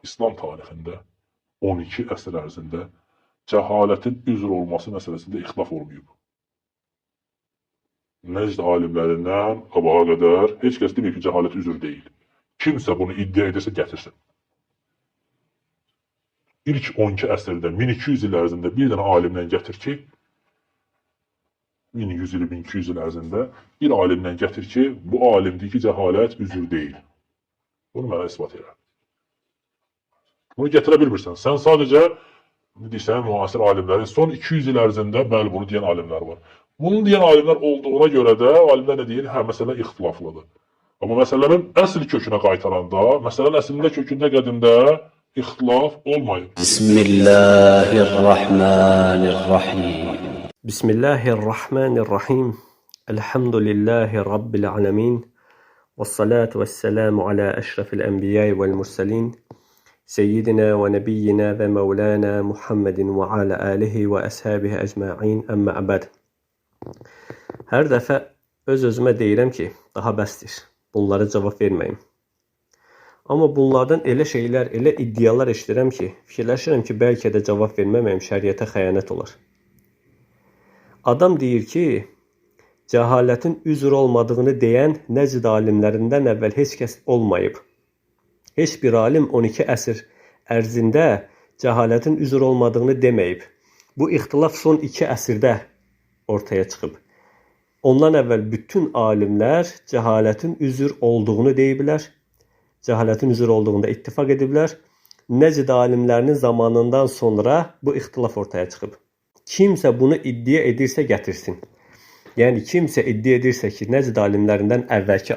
İslam tarixində 12 əsr ərzində cəhalətin üzr olması məsələsində ixtilaf olmayıb. Nəcd alimlərindən qabağa qədər heç kəs demir ki, cəhalət üzr deyil. Kimsə bunu iddia edirsə gətirsin. İlk 12 əsrdə 1200 il ərzində bir dənə alimdən gətir ki, 1100 il, 1200 il ərzində bir alimdən gətir ki, bu alimdir ki, cəhalət üzr deyil. Bunu mənə isbat elə. Bunu gətirə bilmirsən. Sən sadəcə deyirsən, müasir alimlərin son 200 il ərzində bəli bunu deyən alimlər var. Bunu deyən alimlər olduğuna görə də alimlər nə deyir? Hə, məsələ ixtilaflıdır. Amma məsələnin əsl kökünə qaytaranda, məsələnin əslində kökündə qədimdə ixtilaf olmayıb. Bismillahirrahmanirrahim. Bismillahirrahmanirrahim. Elhamdülillahi Rabbil alemin. Vessalatu vesselamu ala eşrefil enbiyai vel mursalin. Seyyidina ve nebiyyina ve mevlana Muhammedin ve ala alihi ve ashabihi ecma'in əmmə əbəd. Hər dəfə öz-özümə deyirəm ki, daha bəsdir. Bunlara cavab verməyim. Amma bunlardan elə şeylər, elə iddialar eşidirəm ki, fikirləşirəm ki, bəlkə də cavab verməməyim şəriətə xəyanət olar. Adam deyir ki, cəhalətin üzr olmadığını deyən nəcd alimlərindən əvvəl heç kəs olmayıb. Heç bir alim 12 əsr ərzində cəhalətin üzr olmadığını deməyib. Bu ixtilaf son 2 əsrdə ortaya çıxıb. Ondan əvvəl bütün alimlər cəhalətin üzr olduğunu deyiblər. Cəhalətin üzr olduğunda ittifaq ediblər. Nəcd alimlərinin zamanından sonra bu ixtilaf ortaya çıxıb. Kimsə bunu iddia edirsə gətirsin. Yəni kimsə iddia edirsə ki, nəcd alimlərindən əvvəlki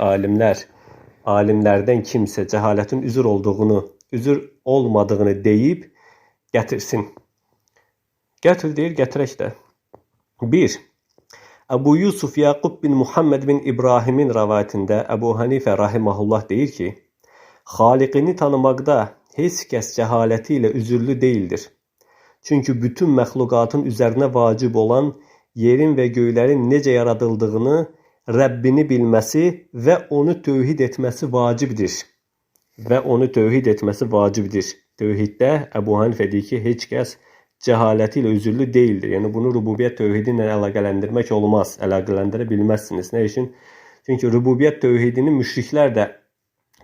alimlərdən kimsə cəhalətin üzr olduğunu, üzr olmadığını deyib gətirsin. Gətir deyir, gətirək də. 1. Əbu Yusuf Yaqub bin Muhammed bin İbrahimin rəvayətində Əbu Hanifə rahiməhullah deyir ki, Xaliqini tanımaqda heç kəs cəhaləti ilə üzürlü deyildir. Çünki bütün məxluqatın üzərinə vacib olan yerin və göylərin necə yaradıldığını, Rəbbini bilməsi və onu tövhid etməsi vacibdir. Tövhiddə Əbu Hanifə deyir ki, heç kəs cəhaləti ilə üzürlü deyildir. Yəni bunu rububiyyət tövhidi ilə əlaqələndirmək olmaz. Əlaqələndirə bilməzsiniz. Nə üçün? Çünki rububiyyət tövhidini müşriklər də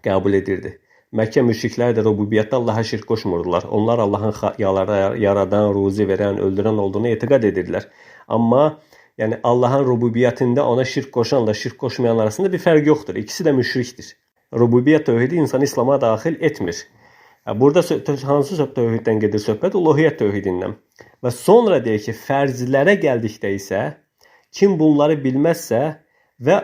qəbul edirdi. Məkkə müşrikləri də rububiyyətdə Allaha şirk qoşmurdular. Onlar Allahın yaradan, ruzi verən, öldürən olduğunu etiqad edirdilər. Amma yəni Allahın rububiyyətində ona şirk qoşanla şirk qoşmayan arasında bir fərq yoxdur. İkisi də müşrikdir. Rububiyyət tövhidi insanı İslam'a daxil etmir. Burada hansı tövhiddən gedir söhbət? Uluhiyyət tövhidindən. Və sonra deyir ki, fərzlərə gəldikdə isə kim bunları bilməzsə və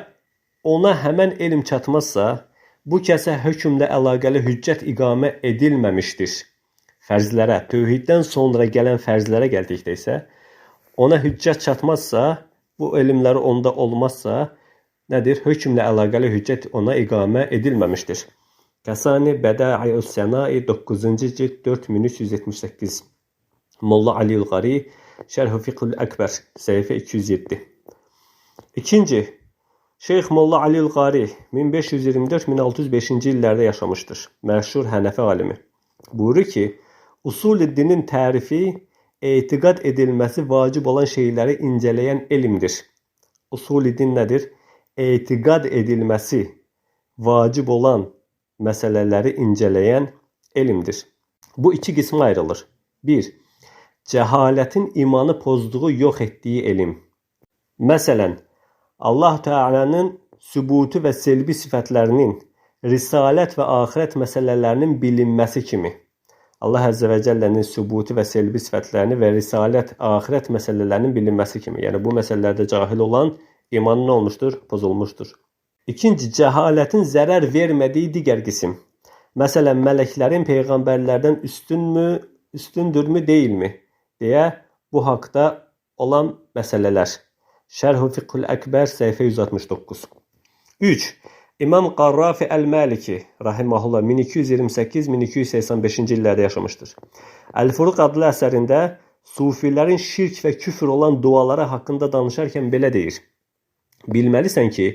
ona həmən elm çatmazsa, bu kəsə hökmlə əlaqəli hüccət iqamə edilməmişdir. Fərzlərə, tövhiddən sonra gələn fərzlərə gəldikdə isə ona hüccət çatmazsa, bu elmləri onda olmazsa, nədir? Hökmlə əlaqəli hüccət ona iqamə edilməmişdir. Kəsani Bədai-ü's Sənai 9-cu cild 4378. Molla Aliyul Qari Şərh-ü Fiqhül Əkbər səhifə 207. İkinci, Şeyx Molla Aliyul Qari 1524-1605-ci illərdə yaşamışdır. Məşhur Hənəfi alimi. Buyurur ki, usul-i dinin tərifi etiqad edilməsi vacib olan şeyləri incələyən elmdir. Usul-i din nədir? Etiqad edilməsi vacib olan məsələləri incələyən elmdir. Bu iki qismə ayrılır. 1. Cəhalətin imanı pozduğu, yox etdiyi elm. Məsələn, Allah Teala'nın sübutu və selbi sifətlərinin, risalət və axirət məsələlərinin bilinməsi kimi. Allah Əzzə və Cəllənin sübutu və selbi sifətlərini və risalət, axirət məsələlərinin bilinməsi kimi. Yəni bu məsələlərdə cahil olan imanı nə olmuşdur? Pozulmuşdur. İkinci, cəhalətin zərər vermədiyi digər qism. Məsələn, mələklərin peyğəmbərlərdən üstündürmü, deyilmi? Deyə bu haqda olan məsələlər. Şərh-ü Fiqhül Əkbər səhifə 169. 3. İmam Qarrafi Əl-Maliki rahiməhullah 1228-1285-ci illərdə yaşamışdır. Əl-Furuq adlı əsərində sufilərin şirk və küfür olan duaları haqqında danışarkən belə deyir. Bilməlisən ki,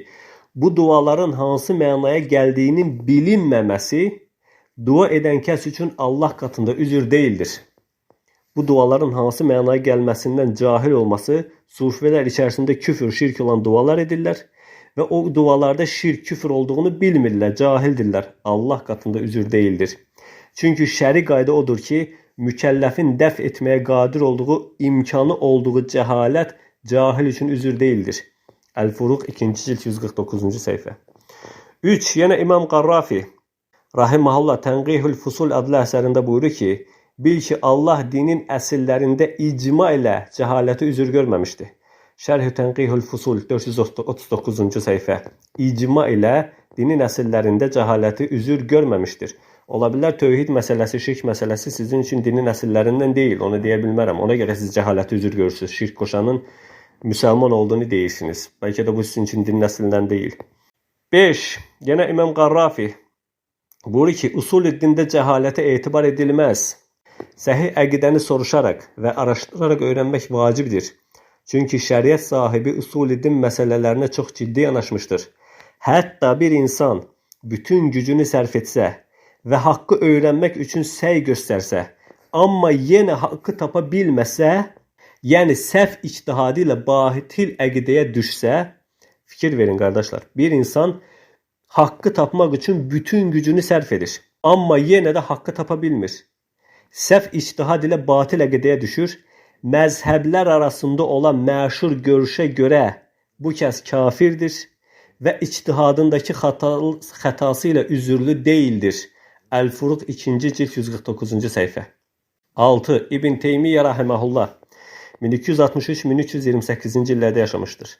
bu duaların hansı mənaya gəldiyinin bilinməməsi Dua edən kəs üçün Allah qatında üzr deyildir. Bu duaların hansı mənaya gəlməsindən cahil olması, sufilər içərisində küfür, şirk olan dualar edirlər və o dualarda şirk, küfür olduğunu bilmirlər, cahildirlər. Allah qatında üzr deyildir. Çünki şəri qayda odur ki, mükəlləfin dəf etməyə qadir olduğu, imkanı olduğu cəhalət cahil üçün üzr deyildir. Əl-Furuq 2-ci cild 149-cu səhifə. 3. Yenə İmam Qarrafi rahimehullah Tənqihül Fusul adlı əsərində buyurur ki, bil ki, Allah dinin əsillərində icma ilə cəhaləti üzr görməmişdi. Şərh-i Tənqihül Fusul 439-cu səhifə. İcma ilə dinin əsillərində cəhaləti üzr görməmişdir. Ola bilər tövhid məsələsi, şirk məsələsi sizin üçün dinin əsillərindən deyil, onu deyə bilmərəm. Ona görə siz cəhaləti üzr görürsünüz. Şirk qoşanın müsəlman olduğunu deyirsiniz. Bəlkə də bu sizin üçün dinin əslindən deyil. 5. Yenə İmam Qarrafi buyurur ki, usul-i dində cəhalətə etibar edilməz. Səhih əqidəni soruşaraq və araşdıraraq öyrənmək vacibdir. Çünki şəriət sahibi usul-i din məsələlərinə çox ciddi yanaşmışdır. Hətta bir insan bütün gücünü sərf etsə və haqqı öyrənmək üçün səy göstərsə, amma yenə haqqı tapa bilməsə, yəni səhv ictihadı ilə batil əqidəyə düşsə, fikir verin qardaşlar, bir insan haqqı tapmaq üçün bütün gücünü sərf edir, amma yenə də haqqı tapa bilmir. Səhv ictihad ilə batil əqidəyə düşür, məzhəblər arasında olan məşhur görüşə görə bu kəs kafirdir və ictihadındakı xətası ilə üzürlü deyildir. Əl-Furuq 2-ci cild 149-cu səhifə. 6. İbn Teymiyyə rahimehullah 1263-1328-ci illərdə yaşamışdır.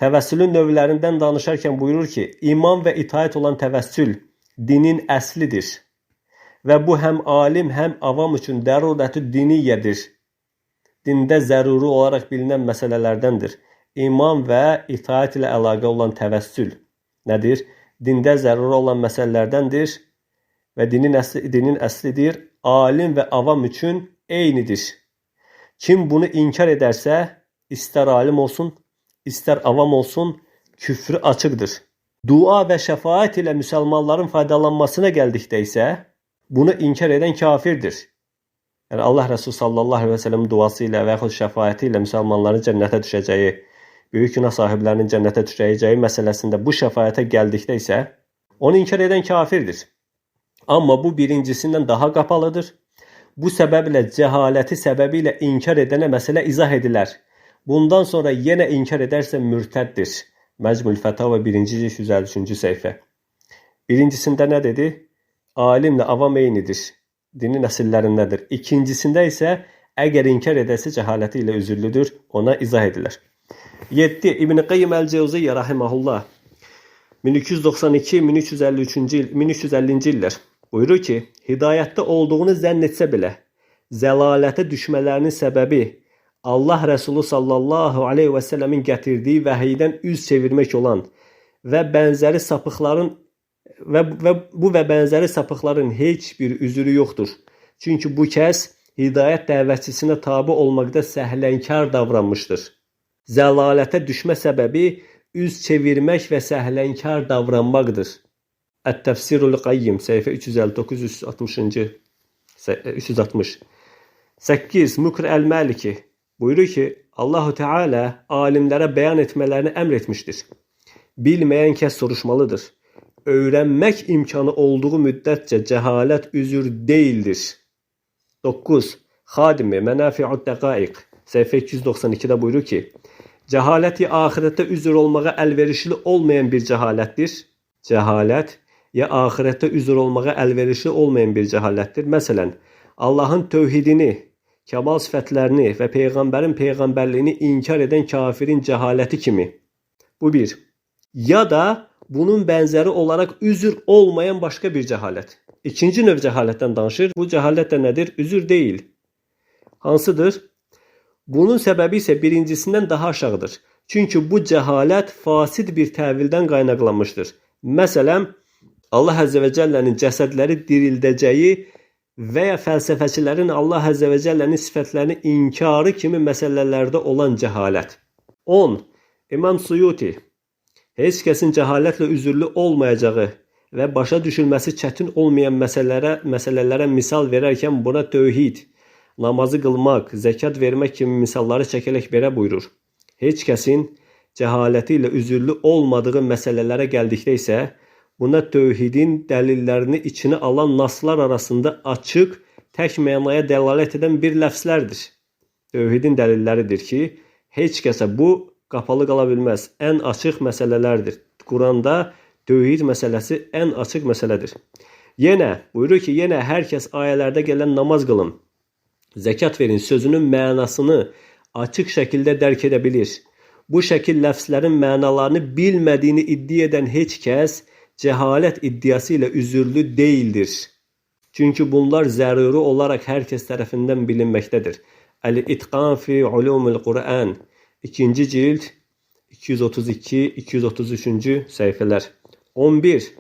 Təvəssülün növlərindən danışarkən buyurur ki, iman və itaət olan təvəssül dinin əslidir və bu həm alim, həm avam üçün dərurətü diniyyədir. Dində zəruri olaraq bilinən məsələlərdəndir. İman və itaət ilə əlaqə olan təvəssül nədir? Dində zəruri olan məsələlərdəndir və dinin əslidir, alim və avam üçün eynidir. Kim bunu inkar edərsə, istər alim olsun, istər avam olsun, küfrü açıqdır. Dua və şəfaət ilə müsəlmanların faydalanmasına gəldikdə isə, bunu inkar edən kafirdir. Yəni Allah Rəsulü sallallahu aleyhi və səlləmin duası ilə və yaxud şəfaəti ilə müsəlmanların cənnətə düşəcəyi, böyük günah sahiblərinin cənnətə düşəcəyi məsələsində bu şəfaətə gəldikdə isə, onu inkar edən kafirdir. Amma bu birincisindən daha qapalıdır. Bu səbəblə cəhaləti səbəbilə inkar edənə məsələ izah edilər. Bundan sonra yenə inkar edərsə mürtəddir. Məcmul Fətava 1-ci 153-cü səhifə. Birincisində nə dedi? Alimlə avam eynidir. Dinin əsillərindədir. İkincisində isə əgər inkar edərsə cəhaləti ilə üzürlüdür. Ona izah edilər. 7. İbn Qayyim Əl-Cəvziyyə rahimehullah 1292-1350-ci illər buyurur ki, hidayətdə olduğunu zənn etsə belə, zəlalətə düşmələrinin səbəbi Allah Rəsulü sallallahu aleyhi və səlləmin gətirdiyi vəhiydən üz çevirmək olan və bənzəri sapıqların heç bir üzürü yoxdur. Çünki bu kəs hidayət dəvətçisinə tabi olmaqda səhlənkar davranmışdır. Zəlalətə düşmə səbəbi üz çevirmək və səhlənkar davranmaqdır. Ət-Təfsirul Qayyim səhifə 359-360. 8. Mukr Əl-Maliki buyurur ki, Allahu Teala alimlərə bəyan etmələrini əmr etmişdir. Bilməyən kəs soruşmalıdır. Öyrənmək imkanı olduğu müddətcə cəhalət üzür deyildir. 9. Xadimi Mənafi'ud Dəqaiq səhifə 292-də buyurur ki, cəhalət ya axirətdə üzr olmağa əlverişli olmayan bir cəhalətdir. Cəhalət ya axirətdə üzr olmağa əlverişli olmayan bir cəhalətdir. Məsələn, Allahın tövhidini, kəmal sifətlərini və Peyğəmbərin peyğəmbərliyini inkar edən kafirin cəhaləti kimi. Bu bir. Ya da bunun bənzəri olaraq üzr olmayan başqa bir cəhalət. İkinci növ cəhalətdən danışır. Bu cəhalət də nədir? Üzr deyil. Hansıdır? Bunun səbəbi isə birincisindən daha aşağıdır. Çünki bu cəhalət fasid bir təvildən qaynaqlanmışdır. Məsələn, Allah Əzzə və Cəllənin cəsədləri dirildəcəyi və ya fəlsəfəçilərin Allah Əzzə və Cəllənin sifətlərini inkarı kimi məsələlərdə olan cəhalət. 10. İmam Suyuti heç kəsin cəhalətlə üzürlü olmayacağı və başa düşülməsi çətin olmayan məsələlərə misal verərkən buna tövhid, namazı qılmaq, zəkat vermək kimi misalları çəkərək belə buyurur. Heç kəsin cəhaləti ilə üzürlü olmadığı məsələlərə gəldikdə isə buna tövhidin dəlillərini içine alan naslar arasında açıq, tək mənaya dəlalət edən bir ləfslərdir. Tövhidin dəlilləridir ki, heç kəsə bu qapalı qala bilməz. Ən açıq məsələlərdir. Quranda tövhid məsələsi ən açıq məsələdir. Yenə buyurur ki, yenə hər kəs ayələrdə gələn namaz qılın, zəkat verin sözünün mənasını açıq şəkildə dərk edə bilir. Bu şəkil ləfslərin mənalarını bilmədiyini iddia edən heç kəs cəhalət iddiası ilə üzürlü deyildir. Çünki bunlar zəruri olaraq hər kəs tərəfindən bilinməkdədir. Əl-İtqan fi Ulumul Quran 2-ci cild 232-233-cü səhifələr. 11.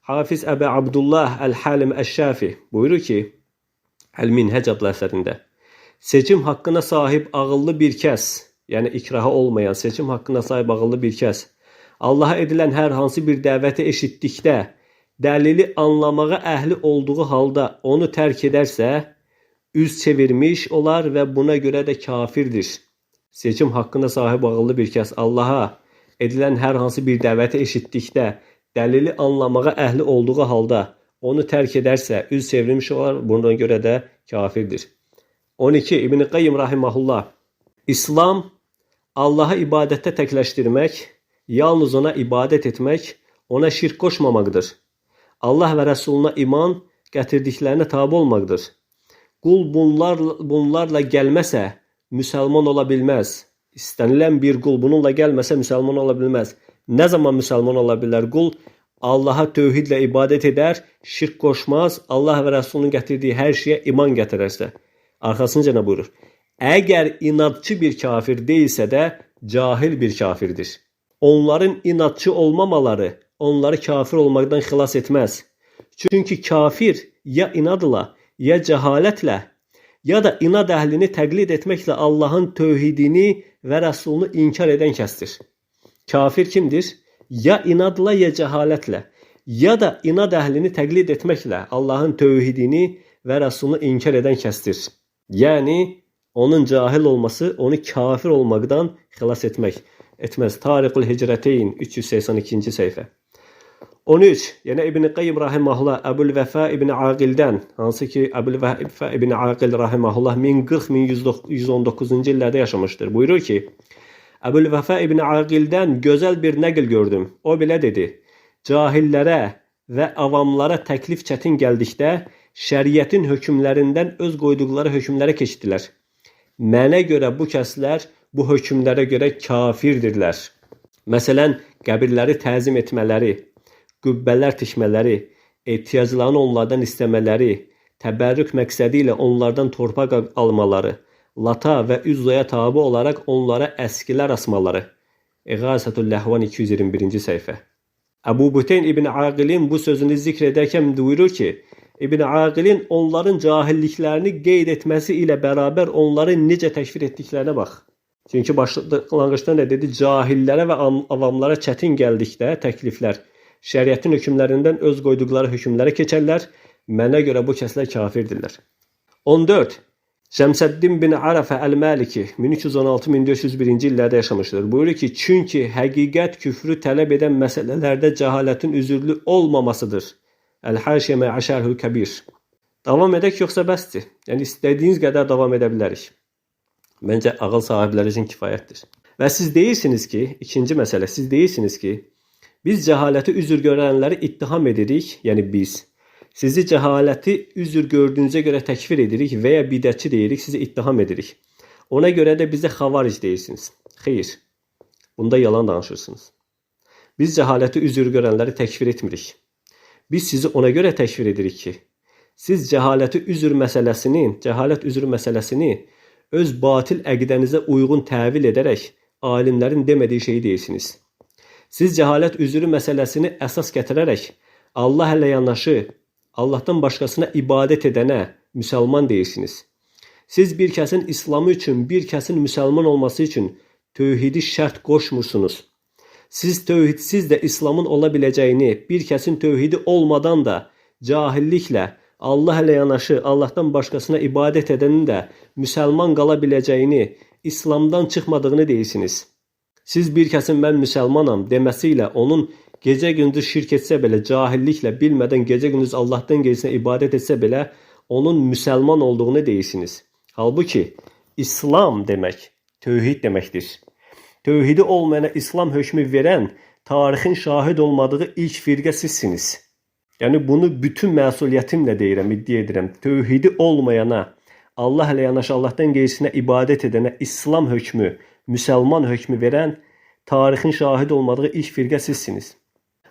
Hafiz Əbu Abdullah Əl-Halim Əş-Şafi buyurur ki, Əl-Minhəc adlı əsərində, seçim haqqına sahib ağıllı bir kəs, yəni ikraha olmayan seçim haqqına sahib ağıllı bir kəs, Allaha edilən hər hansı bir dəvəti eşitdikdə, dəlili anlamağa əhli olduğu halda onu tərk edərsə, üz çevirmiş olar və buna görə də kafirdir. Seçim haqqına sahib ağıllı bir kəs Allaha edilən hər hansı bir dəvəti eşitdikdə, dəlili anlamağa əhli olduğu halda onu tərk edərsə, üz çevirmiş olar, buna görə də kafirdir. 12. İbn Qayyim rahimehullah. İslam Allaha ibadətdə təkləşdirmək, yalnız ona ibadət etmək, ona şirk qoşmamaqdır. Allah və Rəsuluna iman, gətirdiklərinə tabi olmaqdır. Qul bunlarla gəlməsə, müsəlman ola bilməz. İstənilən bir qul bununla gəlməsə, müsəlman ola bilməz. Nə zaman müsəlman ola bilər? Qul Allaha tövhidlə ibadət edər, şirk qoşmaz, Allah və Rəsulunun gətirdiyi hər şeyə iman gətirərsə. Arxasınca nə buyurur? Əgər inadçı bir kafir deyilsə də, cahil bir kafirdir. Onların inadçı olmamaları onları kafir olmaqdan xilas etməz. Çünki kafir ya inadla, ya cəhalətlə, ya da inad əhlini təqlid etməklə Allahın tövhidini və Rəsulunu inkar edən kəsdir. Kafir kimdir? Ya inadla, ya cəhalətlə, ya da inad əhlini təqlid etməklə Allahın tövhidini və Rəsulunu inkar edən kəsdir. Yəni, onun cahil olması onu kafir olmaqdan xilas etməz. Tariqul Hicrəteyn 382-ci səhifə. 13. Yenə İbn Qayyim rahimehullah Əbul Vəfa İbn Aqildən, hansı ki Əbul Vəfa İbn Aqil rahimehullah 1040-1119-cu illərdə yaşamışdır. Buyurur ki, Əbul Vəfa İbn Aqildən gözəl bir nəql gördüm. O belə dedi, cahillərə və avamlara təklif çətin gəldikdə şəriətin hökmlərindən öz qoyduqları hökmlərə keçdilər. Mənə görə bu kəslər bu hökmlərə görə kafirdirlər. Məsələn, qəbirləri təzim etmələri, qübbələr tikmələri, ehtiyaclarını onlardan istəmələri, təbərrük məqsədi ilə onlardan torpaq almaları, Lata və Üzzaya tabi olaraq onlara əskilər asmaları. İğasətül Ləhvan 221-ci səhifə. Əbu Buteyn İbn Aqilin bu sözünü zikr edərkən buyurur ki, İbn Aqilin onların cahilliklərini qeyd etməsi ilə bərabər onları necə təkfir etdiklərinə bax. Çünki başlanğıçda nə dedi? Cahillərə və avamlara çətin gəldikdə təkliflər, şəriətin hökmlərindən öz qoyduqları hökmlərə keçərlər. Mənə görə bu kəslər kafirdirlər. 14. Şəmsəddin bin Arafə Əl-Maliki 1316-1401-ci illərdə yaşamışdır. Buyurur ki, çünki həqiqət küfrü tələb edən məsələlərdə cəhalətin üzürlü olmamasıdır. Əl-Haşiyə Mə'şərhül Kəbir. Davam edək yoxsa bəsdir? Yəni istədiyiniz qədər davam edə bilərik. Məncə ağıl sahibləri üçün kifayətdir. Və siz deyirsiniz ki, ikinci məsələ, siz deyirsiniz ki, biz cəhaləti üzür görənləri ittiham edirik, yəni biz. Sizi cəhaləti üzür gördüyünüzə görə təkfir edirik və ya bidətçi deyirik, sizi ittiham edirik. Ona görə də bizə xavaric deyirsiniz. Xeyr, bunda yalan danışırsınız. Biz cəhaləti üzür görənləri təkfir etmirik. Biz sizi ona görə təkfir edirik ki, siz cəhalət üzür məsələsini öz batil əqidənizə uyğun təvil edərək alimlərin demədiyi şeyi deyirsiniz. Siz cəhalət üzrü məsələsini əsas gətirərək Allah ilə yanaşı, Allahdan başqasına ibadət edənə müsəlman deyirsiniz. Siz bir kəsin İslamı üçün, bir kəsin müsəlman olması üçün tövhidi şərt qoşmursunuz. Siz tövhidsiz de İslamın olabileceğini, bir kesin tövhidi olmadan da cahillikle Allah ile yanaşı Allah'tan başkasına ibadet edenin de Müslüman kalabileceğini, İslam'dan çıkmadığını değilsiniz. Siz bir kesin ben Müslümanam demesiyle onun gece gündüz şirk etse bile, cahillikle bilmeden gece gündüz Allah'tan gerisine ibadet etse bile onun Müslüman olduğunu değilsiniz. Halbuki İslam demek tövhid demektir. Tövhidi olmayana İslam hükmü veren, tarihin şahit olmadığı ilk firqə sizsiniz. Yani bunu bütün məsuliyyətimlə deyirəm, iddia edirəm. Tövhidi olmayana, Allah ilə yanaşı Allah'tan gerisine ibadet edene İslam hükmü, Müslüman hükmü veren, tarihin şahit olmadığı ilk firqə sizsiniz.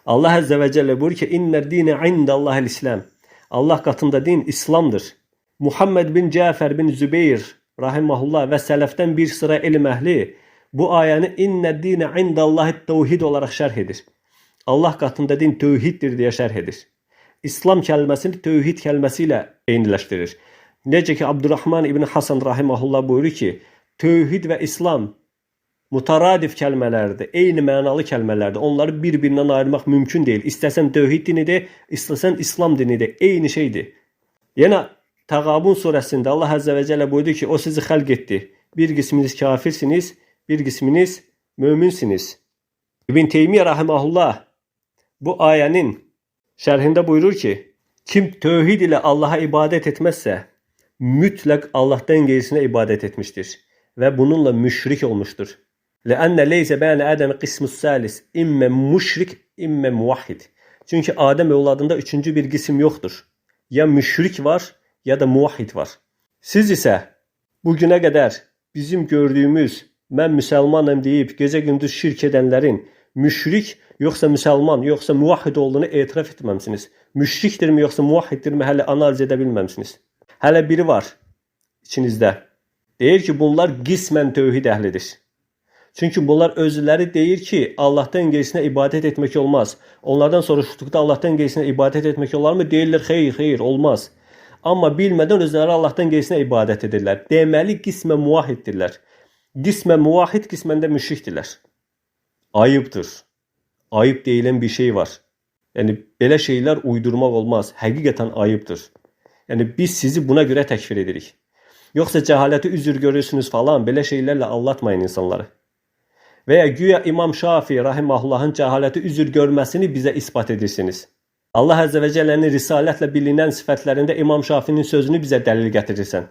Allah Azze ve Celle buyurur ki, İnned dine indallahil İslam. Allah katında din İslam'dır. Muhammed bin Cafer bin Zübeyir rahimahullah ve sələfdən bir sıra ilim əhli bu ayəni İnned dine indallahit tevhid olarak şərh edir. Allah katında din tövhiddir diye şərh edir. İslam kəlməsini tövhid kəlməsiyle eyniləşdirir. Necə ki Abdurrahman ibn Hasan rahimahullah buyurur ki, tövhid ve İslam mutaradif kəlmələrdir, eyni mənalı kəlmələrdir. Onları bir-birindən ayırmaq mümkün deyil. İstəsən tövhid dinidir, istəsən İslam dinidir. Eyni şeydir. Yenə Təğabun surəsində Allah Azze ve Celle buyurdu ki, o sizi xəlq etdi. Bir qisminiz kafirsiniz, bir qisminiz möminsiniz. İbn Teymiyyə rahimahullah bu ayənin şərhində buyurur ki, kim tövhid ile Allah'a ibadet etmezse mütləq Allah'tan gerisine ibadet etmiştir ve bununla müşrik olmuştur. لأن ليس بين آدم قسم الثالث إما مüşrik إما muvahhid. Çünkü Adem evladında üçüncü bir kısım yoktur. Ya müşrik var ya da muvahhid var. Siz ise bugüne kadar bizim gördüğümüz ben Müslümanım deyip gece gündüz şirk edenlerin müşrik yoksa Müslüman yoksa muvahhid olduğunu itiraf etmemişsiniz. Müşriktir mi yoksa muvahhiddir mi hele analiz edebilmemişsiniz. Hele biri var içinizde. Deyir ki bunlar qismən tövhid əhlidir. Çünkü bunlar özləri deyir ki Allah'tan gerisine ibadet etmek olmaz. Onlardan soruşduqda Allah'tan gerisine ibadet etmek olar mı? Deyirlər xeyr olmaz. Amma bilmədən özləri Allah'tan gerisine ibadet edirlər. Deməli qismən muvahhiddirlər. Qismən muvahhid, qismən də müşrikdirlər. Ayıbdır. Ayıp deyilən bir şey var. Yani belə şeyler uydurmaq olmaz. Həqiqətən ayıbdır. Yani biz sizi buna göre tekfir edirik. Yoksa cehaleti üzür görürsünüz falan böyle şeylerle aldatmayın insanları. Veya güya İmam Şafii rahimahullahın cehaleti üzür görmesini bize ispat edirsiniz. Allah Azze ve Celle'nin risaletle bilinen sıfatlarında İmam Şafii'nin sözünü bize delil getirirsen.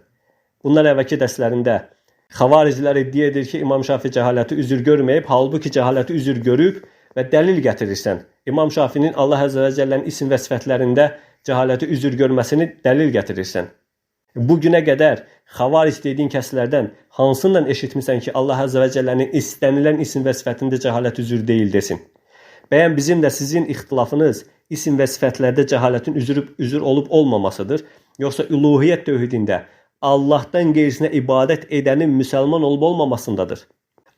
Bunlar evvelki derslerinde Xavariciler iddia edir ki İmam Şafii cehaleti üzür görmeyip halbuki cehaleti üzür görüp ve delil getirirsen. İmam Şafii'nin Allah Azze ve Celle'nin isim ve sıfatlarında cehaleti üzür görmesini delil getirirsen. Bugüne kadar xavaric dediğin kəslərdən hansından eşitmisən ki Allah Azze ve Celle'nin istənilən isim və sifətində cəhalət üzür deyil desin. Bəyən bizim de sizin ixtilafınız isim və sifətlərdə cəhalətin üzür olup olmamasıdır. Yoksa uluhiyyət tövhidində Allah'tan gerisine ibadet edenin Müslüman olup olmamasındadır.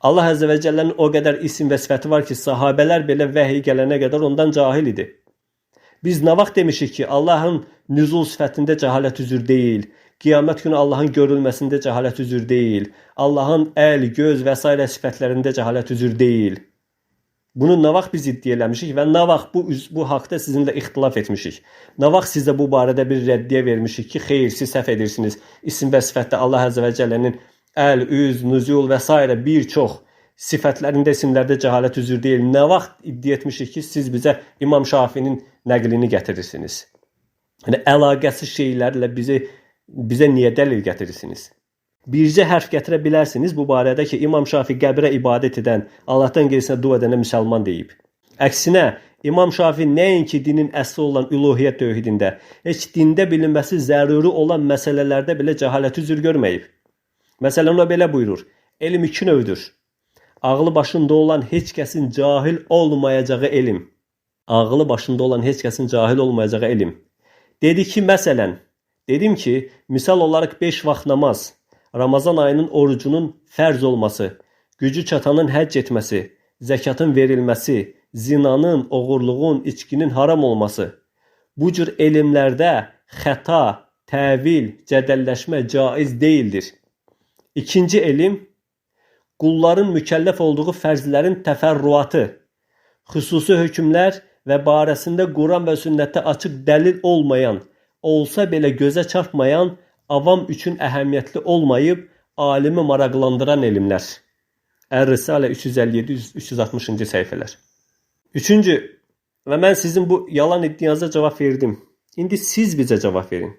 Allah Azze ve Celle'nin o kadar isim və sifəti var ki sahabeler belə vəhiy gələnə kadar ondan cahil idi. Biz nə vaxt demişik ki Allah'ın nüzul sifətində cəhalət üzür deyil. Qiyamət günü Allah'ın görülməsində cəhalət üzür deyil. Allah'ın əl, göz və s. sifətlərində cəhalət üzür deyil. Bunu nə vaxt biz iddia eləmişik və nə vaxt bu haqda sizinlə ixtilaf etmişik. Nə vaxt sizə bu barədə bir rəddiyə vermişik ki, xeyr, siz səhv edirsiniz. İsim və sifətdə Allah Azze ve Celle'nin əl, üz, nüzul və s. bir çox sifətlərində, isimlərdə cəhalət üzür deyil. Nə vaxt iddia etmişik ki, siz bizə İmam Şafii'nin nəqlini gətirirsiniz. Yəni, əlaqəsiz şeylərlə bizə niyə dəlil gətirirsiniz? Bircə hərf gətirə bilərsiniz bu barədə ki, İmam Şafii qəbrə ibadət edən, Allah'tan gerisinə dua edənə müsəlman deyib. Əksinə, İmam Şafii nəinki dinin əsli olan üluhiyyət tövhidində, heç dində bilinməsi zəruri olan məsələlərdə belə cəhalət üzür görməyib. Məsələn, o belə buyurur, elm iki növdür. Ağlı başında olan heç kəsin cahil olmayacağı elm. Ağlı başında olan heç kəsin cahil olmayacağı elm. Dedi ki, məsələn, dedim ki, misal olaraq 5 vaxt namaz, Ramazan ayının orucunun fərz olması, gücü çatanın həcc etməsi, zəkatın verilməsi, zinanın, oğurluğun, içkinin haram olması. Bu cür elmlərdə xəta, təvil, cədəlləşmə caiz deyildir. İkinci elm, qulların mükəlləf olduğu fərzlərin təfərrüatı, xüsusi hökmlər və barəsində Quran və sünnətdə açıq dəlil olmayan, olsa belə gözə çarpmayan, avam üçün əhəmiyyətli olmayıb, alimi maraqlandıran elmlər. Ər-Risalə 357-360-cı səhifələr. Üçüncü, və mən sizin bu yalan iddianıza cavab verdim. İndi siz bizə cavab verin.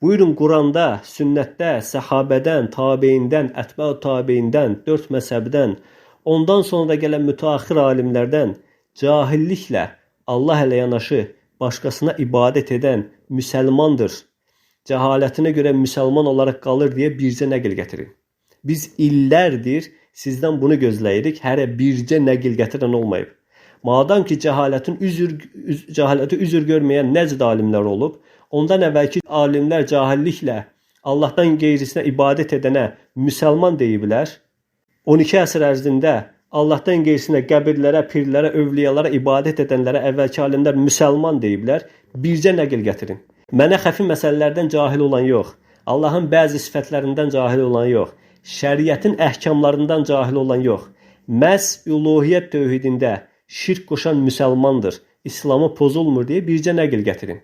Buyurun Quranda, sünnətdə, səhabədən, tabeyindən, ətbə-ü tabeyindən, 4 məzhəbdən, ondan sonra gələn mütəaxir alimlərdən cahilliklə Allah ilə yanaşı başqasına ibadət edən müsəlmandır. Cəhalətinə görə müsəlman olaraq qalır deyə bircə nəql gətirin. Biz illərdir sizdən bunu gözləyirik, hərə bircə nəql gətirən olmayıb. Madam ki cəhaləti üzür görməyən nəcd alimlər olub, ondan əvvəlki alimlər cahilliklə Allahdan qeyrisinə ibadət edənə müsəlman deyiblər. 12 əsr ərzində Allahdan qeyrisinə qəbirlərə, pirlərə, övliyalara ibadət edənlərə əvvəlki alimlər müsəlman deyiblər. Bircə nəql gətirin. Mənə xəfi məsələlərdən cahil olan yox, Allahın bəzi sifətlərindən cahil olan yox, şəriətin əhkamlarından cahil olan yox, məhz uluhiyyət tövhidində şirk qoşan müsəlmandır, İslamı pozulmur deyə bircə nəql gətirin.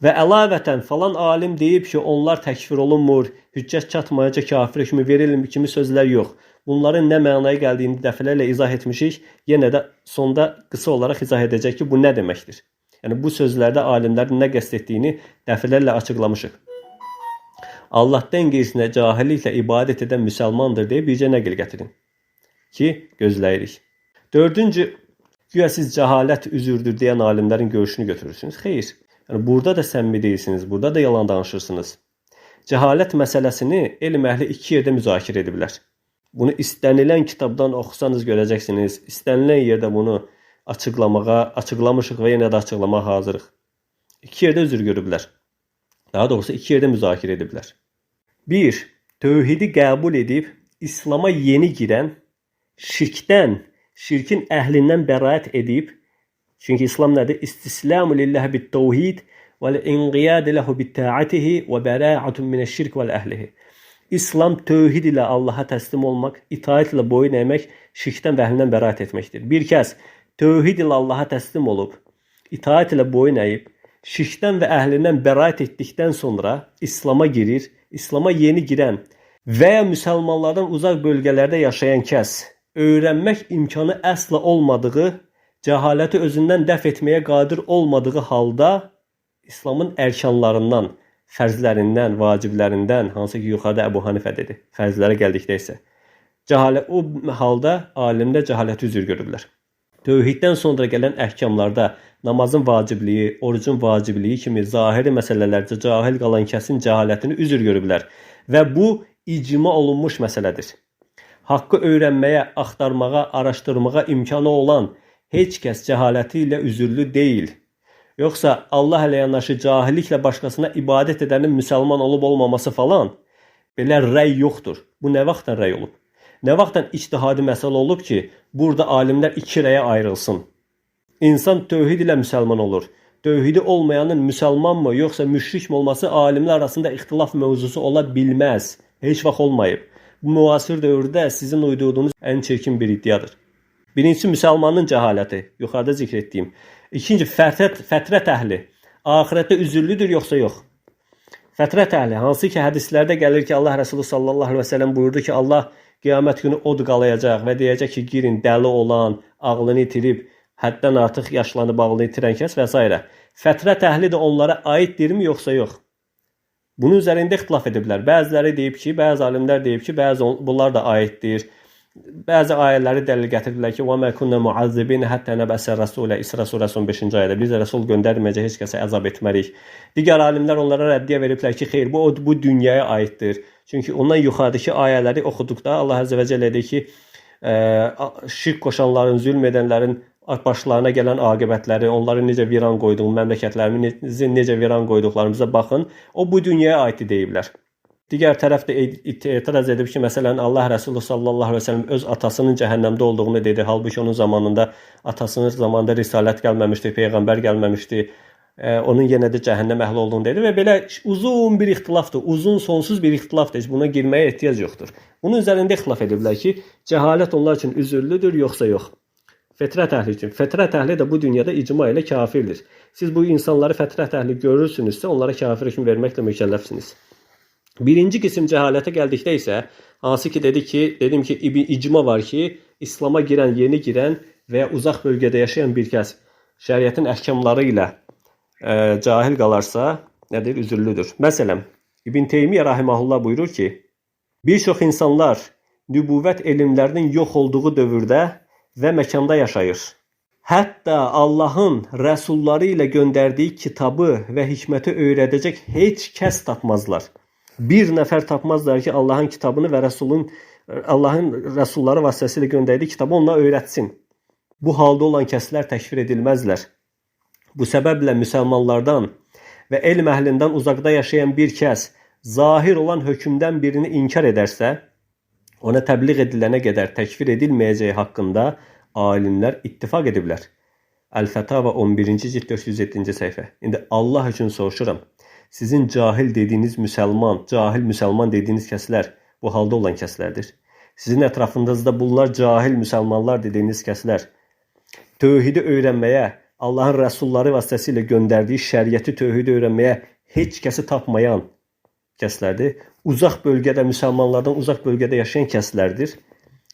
Və əlavətən falan alim deyib ki, onlar təkfir olunmur, hüccət çatmayacaq kafir kimi verilmir kimi sözlər yox. Bunların nə mənaya gəldiyini dəfələrlə izah etmişik. Yenə də sonda qısa olaraq izah edəcək ki, bu nə deməkdir? Yəni bu sözlərdə alimlərin nə qəsd etdiyini dəfələrlə açıqlamışıq. Allahdan qeyrisinə cahilliklə ibadət edən müsəlmandır deyə bircə nəql gətirin ki, gözləyirik. Dördüncü, güya siz cəhalət üzürdür deyən alimlərin görüşünü götürürsünüz. Xeyr. Yəni burada da səmimi deyilsiniz, burada da yalan danışırsınız. Cəhalət məsələsini elm əhli 2 yerdə müzakirə ediblər. Bunu istənilən kitabdan oxusanız görəcəksiniz. İstənilən yerdə bunu açıqlamışıq və yenə də açıqlamağa hazırıq. 2 yerdə üzr görüblər. Daha doğrusu 2 yerdə müzakirə ediblər. 1. Tövhidi qəbul edib İslam'a yeni girən, şirkdən, şirkin əhlindən bəraət edib, çünki İslam nədir? İstislamu lillahi bit-tevhid və-inqiyad lehu bit-ta'atihi və bəra'atun minəş-şirk və-əhlihi. İslam tövhid ilə Allaha təslim olmaq, itaət ilə boyun əymək, şirkdən və əhlindən bəraət etməkdir. Bir kəs tövhid ilə Allaha təslim olub, itaət ilə boyun əyib, şirkdən və əhlindən bəraət etdikdən sonra İslam'a girir, İslam'a yeni girən və ya müsəlmanlardan uzaq bölgələrdə yaşayan kəs öyrənmək imkanı əsla olmadığı, cəhaləti özündən dəf etməyə qadir olmadığı halda İslamın ərkanlarından, fərzlərindən, vaciblərindən, hansı ki yuxarıda Əbu Hanifə dedi, fərzlərə gəldikdə isə o halda alimdə cəhaləti üzr görürlər. Tövhiddən sonra gələn əhkamlarda namazın vacibliyi, orucun vacibliyi kimi zahiri məsələlərdə cahil qalan kəsin cəhalətini üzr görüblər və bu icma olunmuş məsələdir. Haqqı öyrənməyə, axtarmağa, araşdırmağa imkanı olan heç kəs cəhaləti ilə üzürlü deyil. Yoxsa Allah ilə yanaşı cahilliklə başqasına ibadət edənin müsəlman olub olmaması falan belə rəy yoxdur. Bu nə vaxtdan rəy olub? Nə vaxtdan ictihadi məsələ olub ki, burada alimlər 2 rəyə ayrılsın? İnsan tövhid ilə müsəlman olur. Tövhidi olmayanın müsəlmanmı, yoxsa müşrikmi olması alimlər arasında ixtilaf mövzusu ola bilməz. Heç vaxt olmayıb. Bu müasir dövrdə sizin uydurduğunuz ən çirkin bir iddiadır. Birincisi, müsəlmanın cəhaləti, yuxarıda zikr etdiyim. İkinci, fətrət əhli. Ahirətdə üzürlüdür, yoxsa yox? Fətrət əhli, hansı ki hədislərdə gəlir ki, Allah Rəsulü sallallahu aleyhi və səlləm buyurdu ki, Allah qiyamət günü od qalayacaq və deyəcək ki, girin dəli olan, ağlını itirib, həddən artıq yaşlanıb ağlını itirən kəs və s. Fətrət əhli də onlara aiddirmi, yoxsa yox? Bunun üzərində ixtilaf ediblər. Bəziləri deyib ki, bəzi alimlər deyib ki, bunlar da aiddir. Bəzi ayələri dəlil gətirdilər ki, وَمَا كُنَّ مُعَذِّبِينَ حَتَّى نَبْعَثَ رَسُولًا İsra surəsi 15-ci ayədə biz rəsul göndərməyəcək, heç kəsə əzab etmərik. Digər alimlər onlara rəddiyə veriblər ki, xeyr, bu dünyaya aiddir. Çünki ondan yuxarıdakı ayələri oxuduqda Allah Əzə və Cəllə deyir ki, şirk qoşanların, zülm edənlərin başlarına gələn aqibətləri, onları necə viran qoyduğum, məmləkətlərimizi necə viran qoyduqlarımıza baxın. O bu dünyaya aiddir deyiblər. Digər tərəf də etiraz edib ki, məsələn, Allah Rəsulü sallallahu aleyhi və səlləm öz atasının cəhənnəmdə olduğunu dedi. Halbuki onun zamanında, atasının zamanında risalət gəlməmişdi, peyğəmbər gəlməmişdi. Onun yenə də cəhənnəm əhli olduğunu dedi və belə uzun bir ixtilafdır, uzun sonsuz bir ixtilafdır. Buna girməyə ehtiyac yoxdur. Bunun üzərində ixtilaf ediblər ki, cəhalət onlar üçün üzürlüdür, yoxsa yox. Fətrət əhli üçün. Fətrət əhli də bu dünyada icma ilə kafirdir. Siz bu insanları fətrət əhli görürsünüzsə, onlara kafir hökm verməklə mükəlləfsiniz. Birinci qism cəhalətə gəldikdə isə, hansı ki dedim ki, icma var ki, İslam'a girən, yeni girən və ya uzaq bölgədə yaşayan bir kəs şəriətin əhkamları ilə cahil qalarsa, nədir? Üzürlüdür. Məsələn, İbn Teymiyyə rahimehullah buyurur ki, bir çox insanlar nübüvvət elmlərinin yox olduğu dövrdə və məkanda yaşayır. Hətta Allahın rəsulları ilə göndərdiyi kitabı və hikməti öyrədəcək heç kəs tapmazlar. Bir nəfər tapmazlar ki, Allahın kitabını və Allahın rəsulları vasitəsilə göndərdiyi kitabı onlara öyrətsin. Bu halda olan kəslər təkfir edilməzlər. Bu səbəblə müsəlmanlardan və elm əhlindən uzaqda yaşayan bir kəs zahir olan hökmdən birini inkar edərsə, ona təbliğ edilənə qədər təkfir edilməyəcəyi haqqında alimlər ittifaq ediblər. Əl-Fətava 11-ci cild 407-ci səhifə. İndi Allah üçün soruşuram. Sizin cahil dediyiniz cahil müsəlman dediyiniz kəslər bu halda olan kəslərdir. Sizin ətrafınızda bunlar cahil müsəlmanlar dediyiniz kəslər tövhidi öyrənməyə, Allahın rəsulları vasitəsilə göndərdiyi şəriəti tövhidi öyrənməyə heç kəsi tapmayan kəslərdir. Uzaq bölgədə, müsəlmanlardan uzaq bölgədə yaşayan kəslərdir.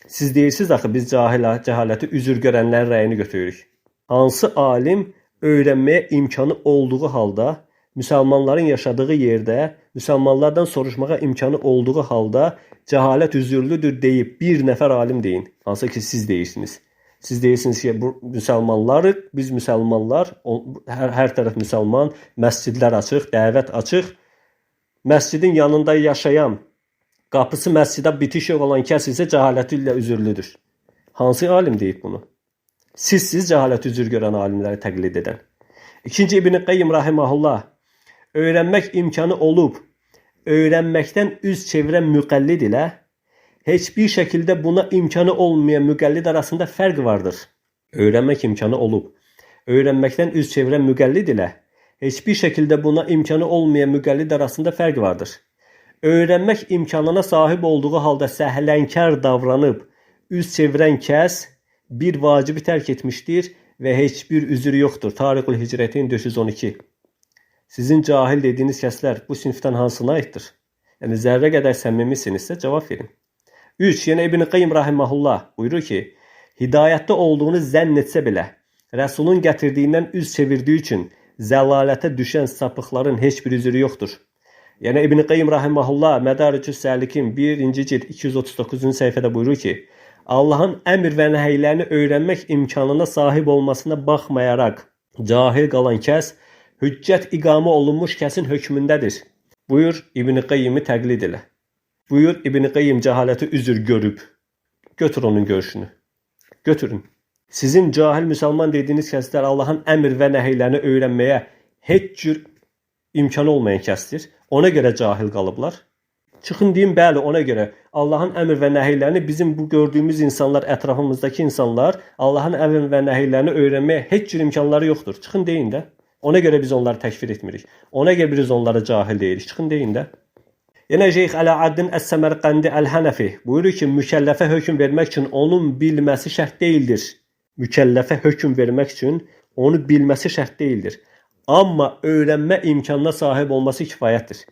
Siz deyirsiniz axı biz cəhaləti üzür görənlərin rəyini götürürük. Hansı alim öyrənməyə imkanı olduğu halda, müsəlmanların yaşadığı yerdə, müsəlmanlardan soruşmağa imkanı olduğu halda cəhalət üzürlüdür deyib bir nəfər alim deyin. Hansı ki siz deyirsiniz. Siz deyirsiniz ki bu müsəlmanlarıq, biz müsəlmanlar, hər tərəf müsəlman, məscidlər açıq, dəvət açıq. Məscidin yanında yaşayan, qapısı məscidə bitişik olan kəs isə cəhaləti ilə üzürlüdür. Hansı alim deyib bunu? Siz cəhalət üzür görən alimləri təqlid edən. İkinci İbn Qayyim rahimehullah, öyrənmək imkanı olub, öyrənməkdən üz çevirən müqəllid ilə heç bir şəkildə buna imkanı olmayan müqəllid arasında fərq vardır. Öyrənmək imkanı olub, öyrənməkdən üz çevirən müqəllid ilə heç bir şəkildə buna imkanı olmayan müqəllid arasında fərq vardır. Öyrənmək imkanına sahib olduğu halda səhlənkar davranıb, üz çevirən kəs bir vacibi tərk etmişdir və heç bir üzrü yoxdur. Tariqül Hicrətin 412. Sizin cahil dediyiniz kəslər bu sinifdən hansına aiddir? Yəni zərrə qədər səmimisinizsə cavab verin. 3. Yenə İbn Qayyim rahimehullah buyurur ki, hidayətdə olduğunu zənn etsə belə, Rəsulun gətirdiyindən üz çevirdiyi üçün zəlalətə düşən sapıqların heç bir üzrü yoxdur. Yəni İbn Qayyim rahimehullah Mədaricus Səlikin 1-ci cild 239-cu səhifədə buyurur ki, Allahın əmr və nəhiylərini öyrənmək imkanına sahib olmasına baxmayaraq, cahil qalan kəs hüccət iqamə olunmuş kəsin hökmündədir. Buyur İbn Qayyimi təqlid elə. Buyur İbn Qayyim cəhaləti üzr görüb. Götür onun görüşünü. Götürün. Sizin cahil müsəlman dediyiniz kəslər Allahın əmr və nəhiylərini öyrənməyə heç cür imkanı olmayan kəsdir. Ona görə cahil qalıblar. Çıxın deyin, bəli, ona görə Allahın əmr və nəhiylərini bizim bu gördüyümüz insanlar, ətrafımızdakı insanlar Allahın əmr və nəhiylərini öyrənməyə heç cür imkanları yoxdur. Çıxın deyin də. Ona görə biz onları təkfir etmirik. Ona görə biz onlara cahil deyirik. Çıxın deyin də. Yenə Şeyx Əlaəddin Əs-Səmərqəndi Əl-Hənəfi buyurur ki, mükəlləfə hökm vermək üçün onun bilməsi şərt deyildir. Mükəlləfə hökm vermək üçün onu bilməsi şərt deyildir. Amma öyrənmə imkanına sahib olması kifayətdir.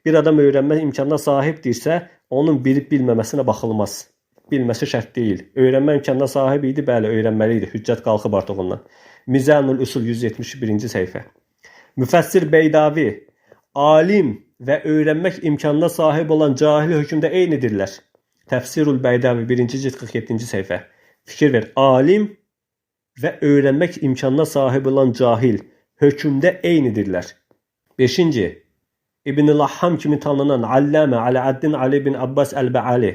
Bir adam öyrənmə imkanına sahibdirsə, onun bilib-bilməməsinə baxılmaz. Bilməsi şərt deyil. Öyrənmə imkanına sahib idi, bəli, öyrənməli idi. Hüccət qalxıb artıq ondan. Mizanul Usul 171-ci səhifə. Müfəssir Beydavi, alim və öyrənmək imkanına sahib olan cahil hökmdə eynidirlər. Təfsirul Beydavi 1-ci cild 47-ci səhifə. Fikir ver, alim və öyrənmək imkanına sahib olan cahil hökmdə eynidirlər. 5. İbn-i Lahham kimi tanınan Allamə Əlaəddin Ali bin Abbas Əl-Bəali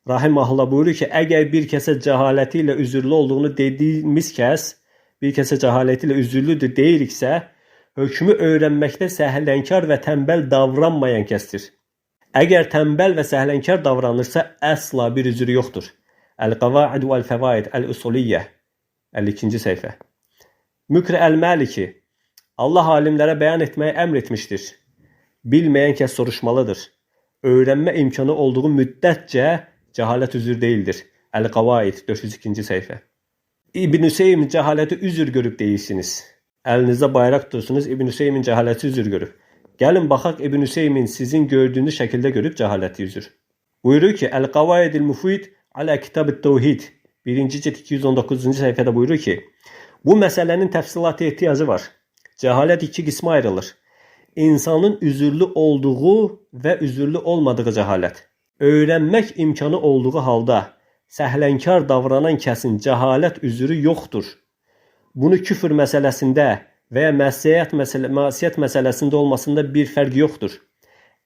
rahimehullah buyurur ki, əgər bir kəsə cəhaləti ilə üzürlü olduğunu dediyimiz kəs, bir kəsə cəhaləti ilə üzürlüdür deyiriksə, hökmü öyrənməkdə səhlənkar və tənbəl davranmayan kəsdir. Əgər tənbəl və səhlənkar davranırsa, əsla bir üzrü yoxdur. Əl-Qavaid və Əl-Fəvaid Əl-Usuliyyə 52-ci səhifə. Mükr Əl-Maliki, Allah alimlərə bəyan etməyi əmr etmişdir. Bilməyən kəs soruşmalıdır. Öyrənmə imkanı olduğu müddətcə cəhalət üzür deyildir. Əl-Qavaid 402-ci səhifə. İbn Hüseyn cəhaləti üzr görüb deyirsiniz. Əlinizdə bayraq tutursunuz, İbn Hüseynin cəhaləti üzr görüb. Gəlin baxaq İbn Hüseynin sizin gördüyünüz şəkildə görüb cəhaləti üzr. Buyurur ki, Əl-Qavaidil Mufid alə Kitab-ı Tevhid 1-ci cilt 219-cu səhifədə buyurur ki, bu məsələnin təfsilatı ehtiyacı var. Cəhalət iki qismə ayrılır. İnsanın üzürlü olduğu və üzürlü olmadığı cəhalət. Öyrənmək imkanı olduğu halda səhlənkar davranan kəsin cəhalət üzrü yoxdur. Bunu küfür məsələsində və ya məsiyyət məsələsində olmasında bir fərq yoxdur.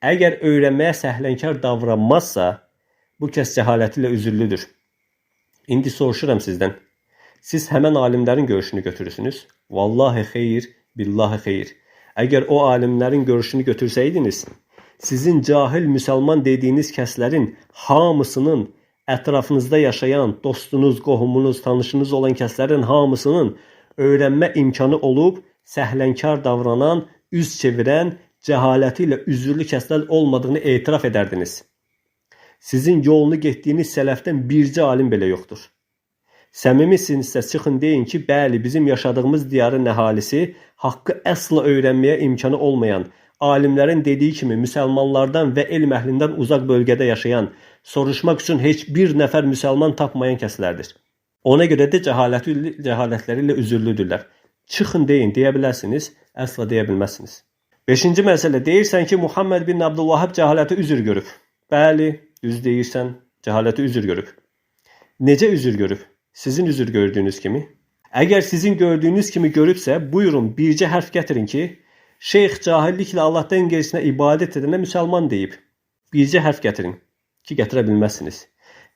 Əgər öyrənməyə səhlənkar davranmazsa, bu kəs cəhaləti ilə üzürlüdür. İndi soruşuram sizdən. Siz həmən alimlərin görüşünü götürürsünüz. Vallahi xeyir, billahi xeyir. Əgər o alimlərin görüşünü götürsəydiniz, sizin cahil müsəlman dediyiniz kəslərin hamısının ətrafınızda yaşayan dostunuz, qohumunuz, tanışınız olan kəslərin hamısının öyrənmə imkanı olub, səhlənkar davranan, üz çevirən, cəhaləti ilə üzürlü kəslər olmadığını etiraf edərdiniz. Sizin yolunu getdiyiniz sələfdən bircə alim belə yoxdur. Səmimisinizsə çıxın deyin ki, bəli, bizim yaşadığımız diyarın əhalisi haqqı əsla öyrənməyə imkanı olmayan, alimlərin dediyi kimi müsəlmanlardan və elm əhlindən uzaq bölgədə yaşayan, soruşmaq üçün heç bir nəfər müsəlman tapmayan kəslərdir. Ona görə də cəhalətləri ilə üzürlüdürlər. Çıxın deyin, deyə bilərsiniz, əsla deyə bilməzsiniz. 5-ci məsələ, deyirsən ki, Muhammed bin Abdülvahab cəhaləti üzr görüb. Bəli, düz deyirsən, cəhaləti üzr görüb. Necə üzr görüb? Sizin üzr gördüyünüz kimi. Əgər sizin gördüyünüz kimi görübsə, buyurun, bircə hərf gətirin ki, şeyx cahilliklə Allahdan qeyrisinə ibadət edənə müsəlman deyib. Bircə hərf gətirin ki, gətirə bilməzsiniz.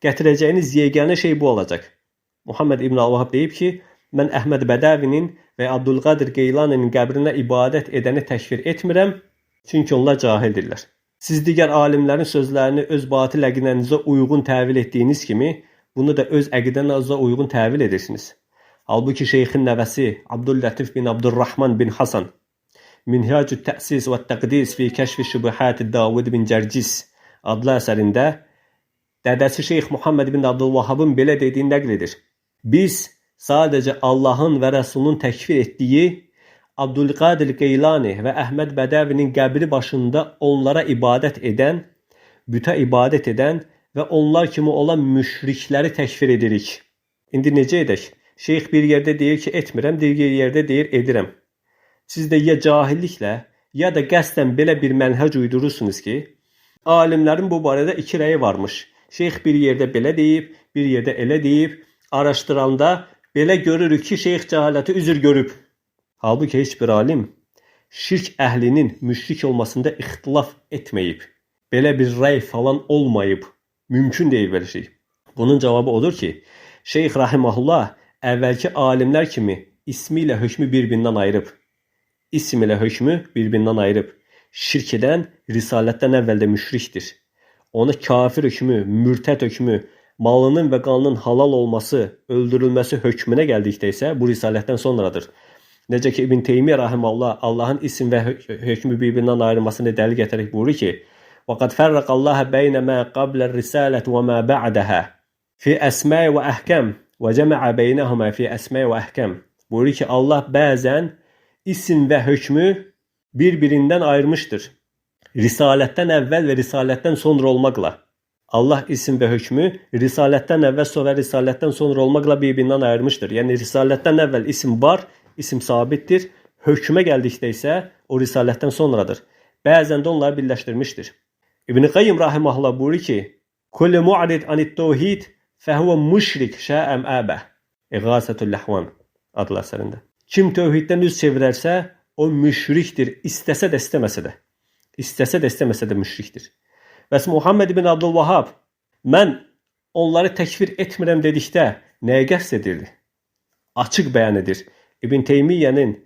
Gətirəcəyiniz yeganə şey bu olacaq. Muhammed İbn Abdülvahab deyib ki, mən Əhməd Bədəvinin və Abdülqadir Qeylaninin qəbrinə ibadət edəni təkfir etmirəm, çünki onlar cahildirlər. Siz digər alimlərin sözlərini öz batil əqidənizə uyğun təvil etdiyiniz kimi, bunu da öz əqidənizə uyğun təvil edirsiniz. Halbuki şeyxin nəvəsi Abdüllətif bin Abdurrahman bin Hasan Minhacü Təsis və Təqdis fi Kəşfi Şübhət Davud bin Cərcis adlı əsərində dədəsi Şeyx Muhammed bin Abdülvahabın belə dediyini nəql edir. Biz sadəcə Allahın və Rəsulunun təkfir etdiyi Abdülqadir Qeylani və Əhməd Bədəvinin qəbri başında onlara ibadət edən, bütə ibadət edən və onlar kimi olan müşrikləri təkfir edirik. İndi necə edək? Şeyx bir yerdə deyir ki, etmirəm, digər yerdə deyir, edirəm. Siz də ya cahilliklə, ya da qəsdən belə bir mənhəc uydurursunuz ki, alimlərin bu barədə iki rəyi varmış. Şeyx bir yerdə belə deyib, bir yerdə elə deyib, araşdıranda belə görürük ki, şeyx cəhaləti üzr görüb. Halbuki heç bir alim şirk əhlinin müşrik olmasında ixtilaf etməyib. Belə bir rəy falan olmayıb. Mümkün deyil belə şey. Bunun cavabı odur ki, Şeyx Rahiməhullah əvvəlki alimlər kimi ismi ilə hökmü bir-birindən ayırıb. İsim ilə hökmü bir-birindən ayırıb. Şirk edən risalətdən əvvəldə müşrikdir. Ona kafir hökmü, mürtəd hökmü, malının və qanının halal olması, öldürülməsi hökmünə gəldikdə isə bu risalətdən sonradır. Necə ki İbn Teymiyyə rahimehullah Allahın isim və hökmü bir-birindən ayrılmasını dəlil gətirərək buyurur ki: "Və qad fərraqallaha beyne ma qabla ar-risalati və ma ba'daha fi əsma və əhkam və cəma'a beynəhuma fi əsma və əhkam." Buyurur ki, Allah bəzən isim və hökmü bir-birindən ayırmışdır. Risalətdən əvvəl və risalətdən sonra olmaqla. Allah isim və hökmü risalətdən əvvəl və risalətdən sonra olmaqla bir-birindən ayırmışdır. Yəni risalətdən əvvəl isim var, isim sabitdir. Hökmə gəldikdə isə o risalətdən sonradır. Bəzən də onları birləşdirmişdir. İbn Qayyim rahimehullah buyurur ki: "Kullu mu'rid anit-tevhid fəhvə müşrik şə'əm əbə." İğasatul Lahvan adlı əsərində. Kim tövhiddən üz çevirərsə, o müşrikdir, istəsə də istəməsə də. İstəsə də istəməsə də müşrikdir. Bəs Muhammed bin Abdülvahab, mən onları təkfir etmirəm dedikdə nəyə qəsd edirdi? Açıq bəyan edir. İbn Teymiyyənin,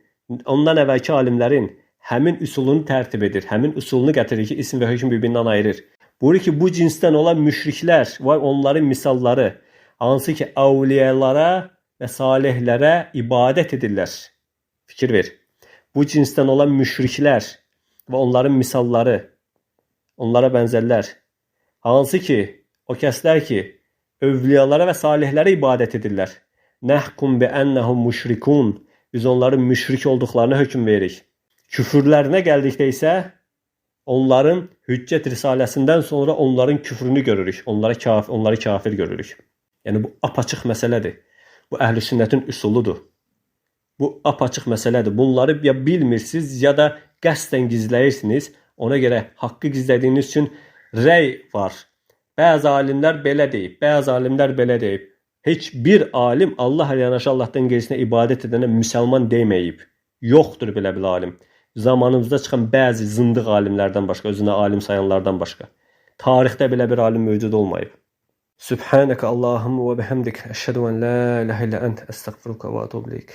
ondan əvvəlki alimlərin həmin üsulunu tərtib edir. Həmin üsulunu gətirir ki, isim və hökm bir-birindən ayırır. Buyurur ki, bu cinsdən olan müşriklər və onların misalları, hansı ki, əvliyalara və salihlərə ibadət edirlər. Fikir ver. Bu cinsdən olan müşriklər və onların misalları, onlara bənzərlər. Hansı ki, o kəslər ki, övliyalara və salihlərə ibadət edirlər. nəhkum bi ennehum müşrikun. Biz onların müşrik olduqlarına hökm veririk. Küfürlərinə gəldikdə isə onların hüccət risaləsindən sonra onların küfrünü görürük. Onları kafir görürük. Yəni bu apaçıq məsələdir. Bu əhl-i sünnətin üsuludur. Bu apaçıq məsələdir. Bunları ya bilmirsiniz ya da qəsdən gizləyirsiniz. Ona görə haqqı gizlədiyiniz üçün rəy var. Bəzi alimlər belə deyib, bəzi alimlər belə deyib. Heç bir alim Allah ilə yanaşı Allahdan qeyrisinə ibadət edənə müsəlman deməyib. Yoxdur belə bir alim. Zamanımızda çıxan bəzi zındıq alimlərdən başqa, özünə alim sayanlardan başqa. Tarixdə belə bir alim mövcud olmayıb. Subhanaka Allahumma və bihamdik, əşhədu en la ilahe illa ente, estağfiruka və etûbü ileyk.